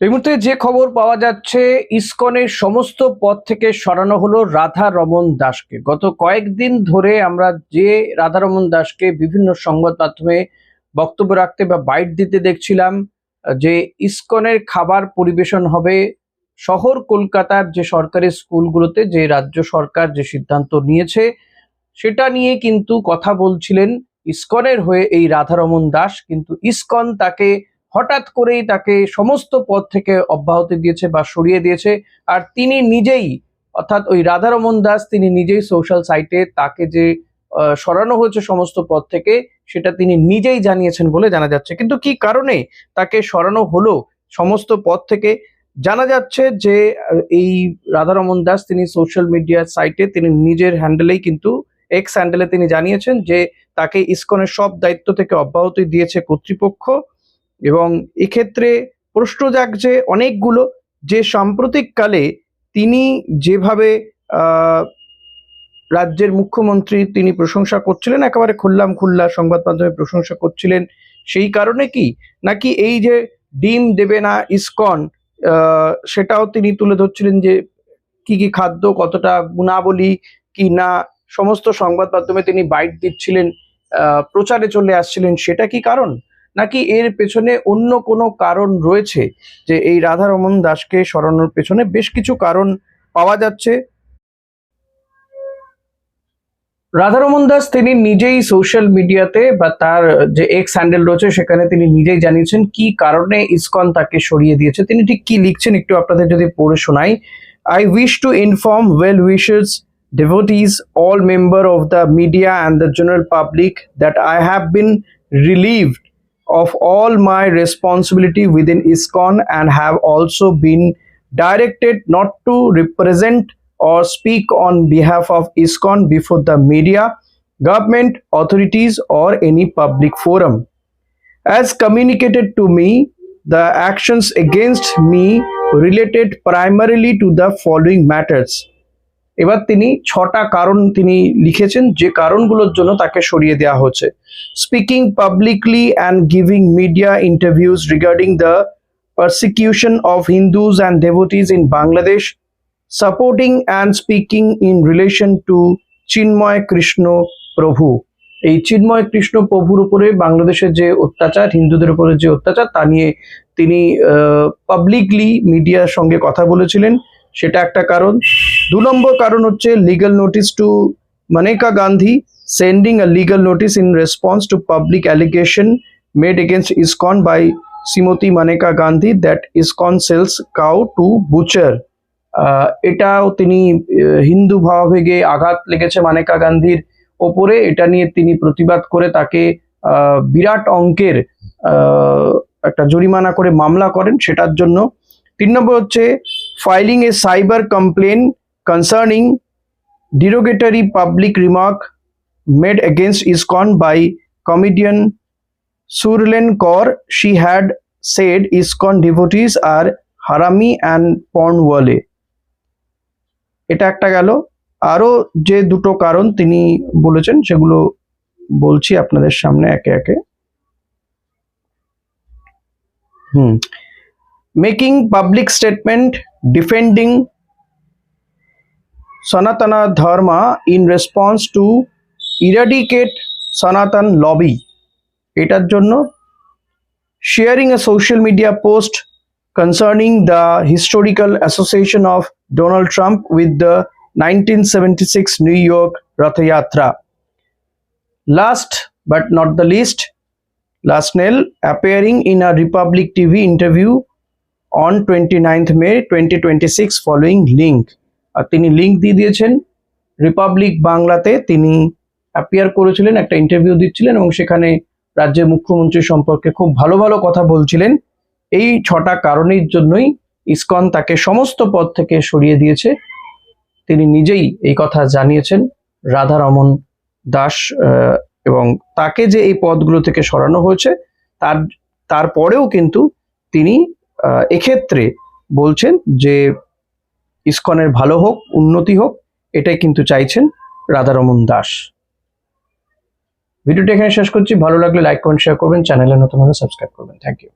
এই মুহূর্তে যে খবর পাওয়া যাচ্ছে, ইসকনের সমস্ত পদ থেকে সরানো হলো রাধা রমন দাসকে। গত কয়েকদিন ধরে আমরা যে রাধা রমন দাসকে বিভিন্ন সংবাদ মাধ্যমে বক্তব্য রাখতে বা বাইট দিতে দেখছিলাম, যে ইসকনের খাবার পরিবেশন হবে শহর কলকাতার যে সরকারি স্কুলগুলোতে, যে রাজ্য সরকার যে সিদ্ধান্ত নিয়েছে সেটা নিয়ে কিন্তু কথা বলছিলেন ইসকনের হয়ে এই রাধা রমন দাস। কিন্তু ইসকন তাকে হঠাৎ করেই তাকে সমস্ত পদ থেকে অব্যাহতি দিয়েছে বা সরিয়ে দিয়েছে। আর তিনি নিজেই, অর্থাৎ ওই রাধারমন দাস, তিনি নিজেই সোশ্যাল সাইটে তাকে যে সরানো হয়েছে সমস্ত পদ থেকে সেটা তিনি নিজেই জানিয়েছেন বলে জানা যাচ্ছে। কিন্তু কি কারণে তাকে সরানো হলো সমস্ত পদ থেকে, জানা যাচ্ছে যে এই রাধারমন দাস তিনি সোশ্যাল মিডিয়া সাইটে তিনি নিজের হ্যান্ডেলেই কিন্তু এক্স হ্যান্ডেলে তিনি জানিয়েছেন যে তাকে ইসকনের সব দায়িত্ব থেকে অব্যাহতি দিয়েছে কর্তৃপক্ষ। এবং এক্ষেত্রে প্রশ্ন জাগছে অনেকগুলো, যে সাম্প্রতিককালে তিনি যেভাবে রাজ্যের মুখ্যমন্ত্রী তিনি প্রশংসা করছিলেন, একেবারে খুল্লাম খুল্লা সংবাদ মাধ্যমে প্রশংসা করছিলেন, সেই কারণে কি, নাকি এই যে ডিম দেবে না ইসকন সেটাও তিনি তুলে ধরছিলেন, যে কি কি খাদ্য কতটা গুণাবলী কি না, সমস্ত সংবাদ মাধ্যমে তিনি বাইট দিচ্ছিলেন, প্রচারে চলে আসছিলেন, সেটা কি কারণ, নাকি এর পেছনে অন্য কোনো কারণ রয়েছে? যে এই রাধা রমন দাসকে সরানোর পেছনে বেশ কিছু কারণ পাওয়া যাচ্ছে। রাধারমন দাস তিনি নিজেই সোশ্যাল মিডিয়াতে বা তার যে এক্স হ্যান্ডেল রয়েছে সেখানে তিনি নিজেই জানিয়েছেন কি কারণে ইসকন তাকে সরিয়ে দিয়েছে। তিনি ঠিক কি লিখছেন একটু আপনাদের যদি পড়ে শোনাই। I wish to inform well wishers, devotees, all member of the media and the general public that I have been relieved of all my responsibility within ISKCON and have also been directed not to represent or speak on behalf of ISKCON before the media, government, authorities, or any public forum. As communicated to me, the actions against me related primarily to the following matters. এবার তিনি 6টা কারণ তিনি লিখেছেন যে কারণগুলোর জন্য তাকে সরিয়ে দেওয়া হচ্ছে। Speaking publicly and giving media interviews regarding the persecution of Hindus and devotees in Bangladesh, supporting and speaking in relation to Chinmoy Krishna প্রভু। এই চিন্ময় কৃষ্ণ প্রভুর উপরে বাংলাদেশের যে অত্যাচার, হিন্দুদের উপরে যে অত্যাচার, তা নিয়ে তিনি পাবলিকলি মিডিয়ার সঙ্গে কথা বলেছিলেন, সেটা একটা কারণ। 2 নম্বর কারণ হচ্ছে legal notice to Maneka Gandhi, sending a legal notice in response to public allegation made against ISKCON by Shrimati Maneka Gandhi that ISKCON sells cow to butcher. এটাও তিনি হিন্দু ভাবাবেগে আঘাত লেগেছে মানেকা গান্ধীর ওপরে, এটা নিয়ে তিনি প্রতিবাদ করে তাকে বিরাট অঙ্কের একটা জরিমানা করে মামলা করেন সেটার জন্য। 3 নম্বর হচ্ছে filing a cyber complaint concerning derogatory public remark made against ISKCON by comedian Surlen Kaur. She had said ISKCON devotees are harami and porn wale. এটা একটা গেল। আরো যে দুটো কারণ তিনি বলেছেন সেগুলো বলছি আপনাদের সামনে একে একে। Making public statement defending Sanatana Dharma in response to eradicate Sanatan lobby, এটার জন্য। Sharing a social media post concerning the historical association of Donald Trump with the 1976 New York Rath Yatra. Last but not the least, Lasnell appearing in a Republic TV interview on 29th May 2026 following link. আর তিনি link দিয়ে দিয়েছেন, Republic বাংলাতে তিনি appear করেছিলেন, একটা interview দিচ্ছিলেন এবং সেখানে রাজ্যের মুখ্যমন্ত্রী সম্পর্কে খুব ভালো ভালো কথা বলছিলেন। এই 6টা কারণের জন্যই ইসকন তাকে সমস্ত পদ থেকে সরিয়ে দিয়েছে। তিনি নিজেই এই কথা জানিয়েছেন রাধা রমন দাস, এবং তাকে যে এই পদগুলো থেকে সরানো হয়েছে তারপরেও কিন্তু তিনি এক্ষেত্রে বলছেন যে ইসকনের ভালো হোক, উন্নতি হোক, এটাই কিন্তু চাইছেন রাধা রমন দাস। ভিডিওটা এখানে শেষ করছি। ভালো লাগলে লাইক কমেন্ট শেয়ার করবেন, চ্যানেলে নতুন হলে সাবস্ক্রাইব করবেন। Thank you.